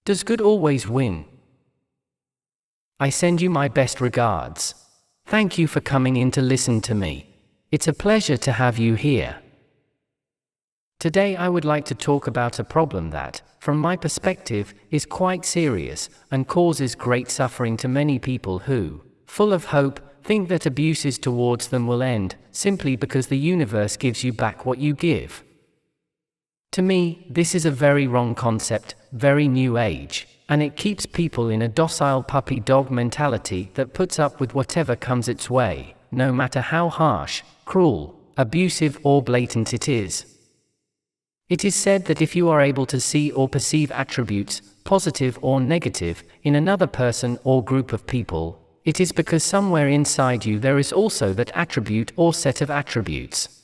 Does good always win? I send you my best regards. Thank you for coming in to listen to me. It's a pleasure to have you here. Today I would like to talk about a problem that, from my perspective, is quite serious and causes great suffering to many people who, full of hope, think that abuses towards them will end, simply because the universe gives you back what you give. To me, this is a very wrong concept, very new age, and it keeps people in a docile puppy dog mentality that puts up with whatever comes its way, no matter how harsh, cruel, abusive or blatant it is. It is said that if you are able to see or perceive attributes, positive or negative, in another person or group of people, it is because somewhere inside you there is also that attribute or set of attributes.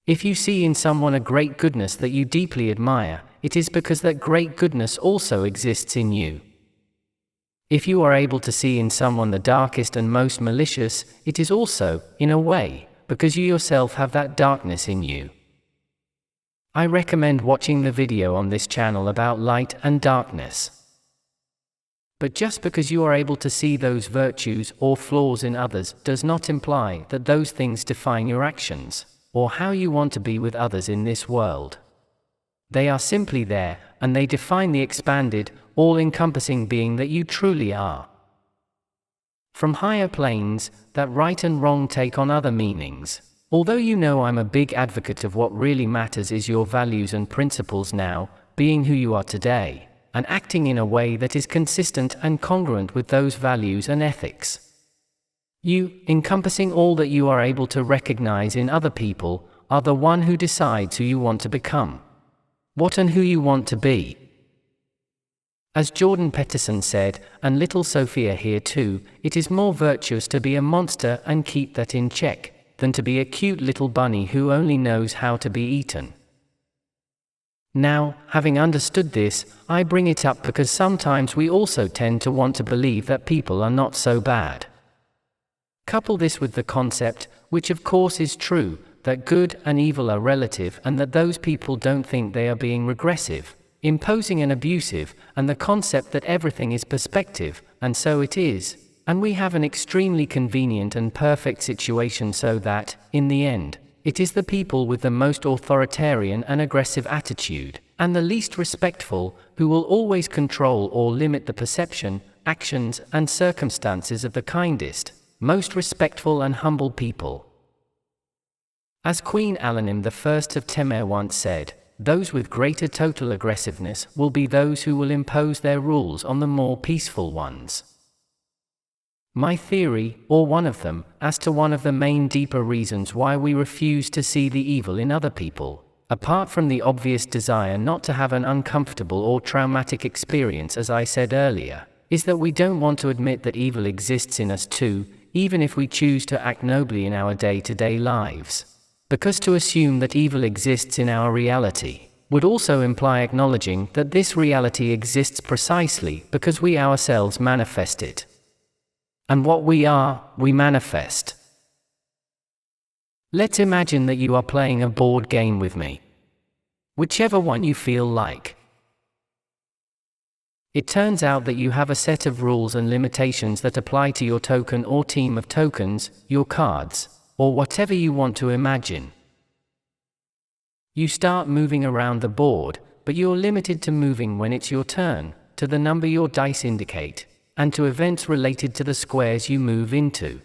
If you see in someone a great goodness that you deeply admire, it is because that great goodness also exists in you. If you are able to see in someone the darkest and most malicious, it is also, in a way, because you yourself have that darkness in you. I recommend watching the video on this channel about light and darkness. But just because you are able to see those virtues or flaws in others does not imply that those things define your actions, or how you want to be with others in this world. They are simply there, and they define the expanded, all-encompassing being that you truly are. From higher planes, that right and wrong take on other meanings. Although you know I'm a big advocate of what really matters is your values and principles now, being who you are today, and acting in a way that is consistent and congruent with those values and ethics. You, encompassing all that you are able to recognize in other people, are the one who decides who you want to become. What and who you want to be. As Jordan Peterson said, and little Sophia here too, it is more virtuous to be a monster and keep that in check, than to be a cute little bunny who only knows how to be eaten. Now, having understood this, I bring it up because sometimes we also tend to want to believe that people are not so bad. Couple this with the concept, which of course is true, that good and evil are relative and that those people don't think they are being regressive, imposing and abusive, and the concept that everything is perspective, and so it is, and we have an extremely convenient and perfect situation so that, in the end, it is the people with the most authoritarian and aggressive attitude, and the least respectful, who will always control or limit the perception, actions, and circumstances of the kindest, most respectful and humble people. As Queen Alanim I of Temer once said, those with greater total aggressiveness will be those who will impose their rules on the more peaceful ones. My theory, or one of them, as to one of the main deeper reasons why we refuse to see the evil in other people, apart from the obvious desire not to have an uncomfortable or traumatic experience as I said earlier, is that we don't want to admit that evil exists in us too, even if we choose to act nobly in our day-to-day lives. Because to assume that evil exists in our reality would also imply acknowledging that this reality exists precisely because we ourselves manifest it. And what we are, we manifest. Let's imagine that you are playing a board game with me. Whichever one you feel like. It turns out that you have a set of rules and limitations that apply to your token or team of tokens, your cards, or whatever you want to imagine. You start moving around the board, but you're limited to moving when it's your turn, to the number your dice indicate, and to events related to the squares you move into.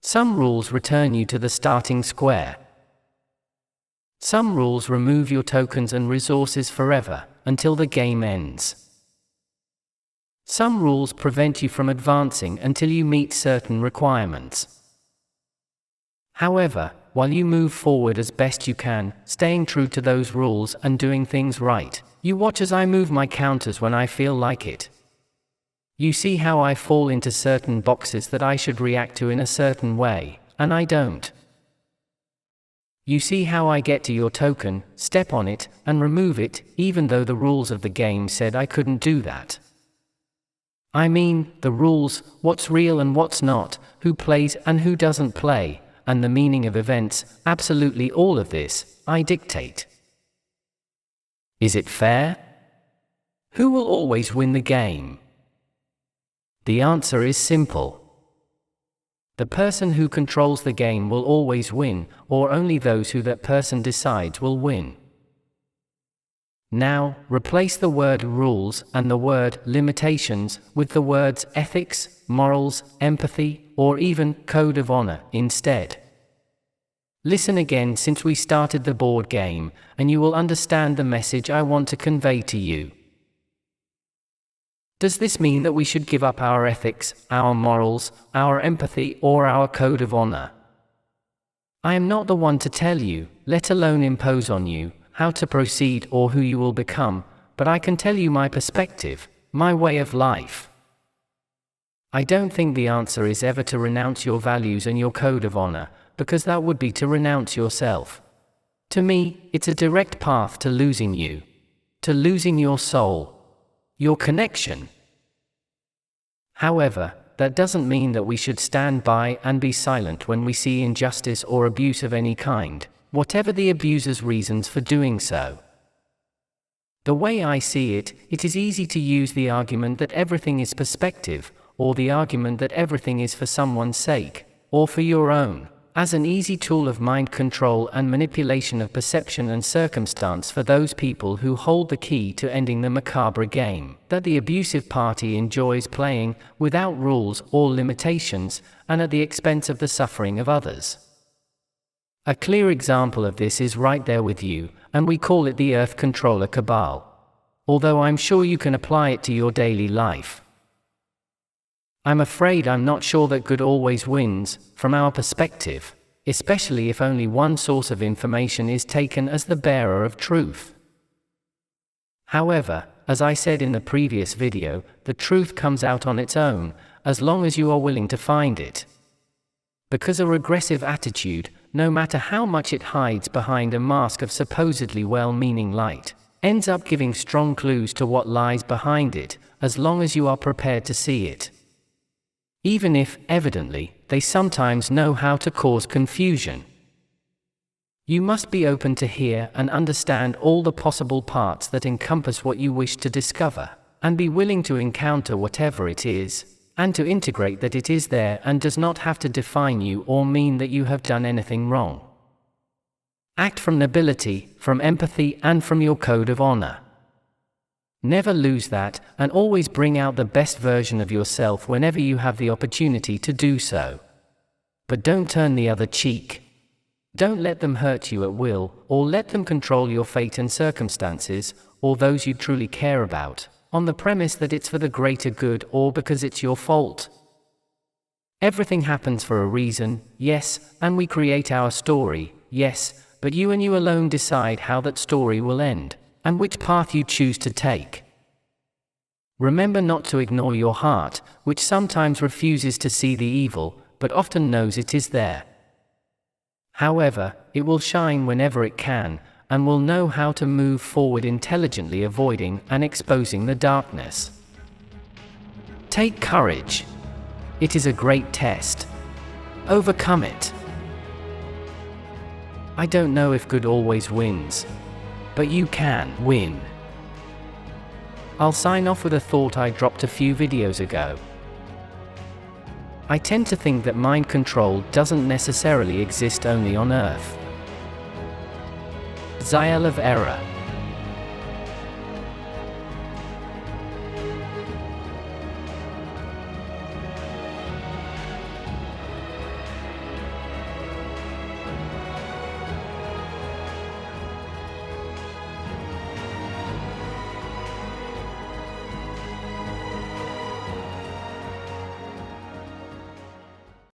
Some rules return you to the starting square. Some rules remove your tokens and resources forever, until the game ends. Some rules prevent you from advancing until you meet certain requirements. However, while you move forward as best you can, staying true to those rules and doing things right, you watch as I move my counters when I feel like it. You see how I fall into certain boxes that I should react to in a certain way, and I don't. You see how I get to your token, step on it, and remove it, even though the rules of the game said I couldn't do that. I mean, the rules, what's real and what's not, who plays and who doesn't play, and the meaning of events, absolutely all of this, I dictate. Is it fair? Who will always win the game? The answer is simple. The person who controls the game will always win, or only those who that person decides will win. Now, replace the word rules and the word limitations with the words ethics, morals, empathy, or even code of honor instead. Listen again since we started the board game, and you will understand the message I want to convey to you. Does this mean that we should give up our ethics, our morals, our empathy, or our code of honor? I am not the one to tell you, let alone impose on you, how to proceed or who you will become, but I can tell you my perspective, my way of life. I don't think the answer is ever to renounce your values and your code of honor, because that would be to renounce yourself. To me, it's a direct path to losing you, to losing your soul, your connection. However, that doesn't mean that we should stand by and be silent when we see injustice or abuse of any kind, whatever the abuser's reasons for doing so. The way I see it, it is easy to use the argument that everything is perspective, or the argument that everything is for someone's sake, or for your own, as an easy tool of mind control and manipulation of perception and circumstance for those people who hold the key to ending the macabre game that the abusive party enjoys playing, without rules or limitations, and at the expense of the suffering of others. A clear example of this is right there with you, and we call it the Earth Controller Cabal. Although I'm sure you can apply it to your daily life. I'm afraid I'm not sure that good always wins, from our perspective, especially if only one source of information is taken as the bearer of truth. However, as I said in the previous video, the truth comes out on its own, as long as you are willing to find it. Because a regressive attitude, no matter how much it hides behind a mask of supposedly well-meaning light, ends up giving strong clues to what lies behind it, as long as you are prepared to see it. Even if, evidently, they sometimes know how to cause confusion. You must be open to hear and understand all the possible parts that encompass what you wish to discover, and be willing to encounter whatever it is, and to integrate that it is there and does not have to define you or mean that you have done anything wrong. Act from nobility, from empathy, and from your code of honor. Never lose that, and always bring out the best version of yourself whenever you have the opportunity to do so. But don't turn the other cheek. Don't let them hurt you at will, or let them control your fate and circumstances, or those you truly care about, on the premise that it's for the greater good or because it's your fault. Everything happens for a reason, yes, and we create our story, yes, but you and you alone decide how that story will end, and which path you choose to take. Remember not to ignore your heart, which sometimes refuses to see the evil, but often knows it is there. However, it will shine whenever it can, and will know how to move forward intelligently, avoiding and exposing the darkness. Take courage. It is a great test. Overcome it. I don't know if good always wins, but you can win. I'll sign off with a thought I dropped a few videos ago. I tend to think that mind control doesn't necessarily exist only on Earth. Za'el of Error.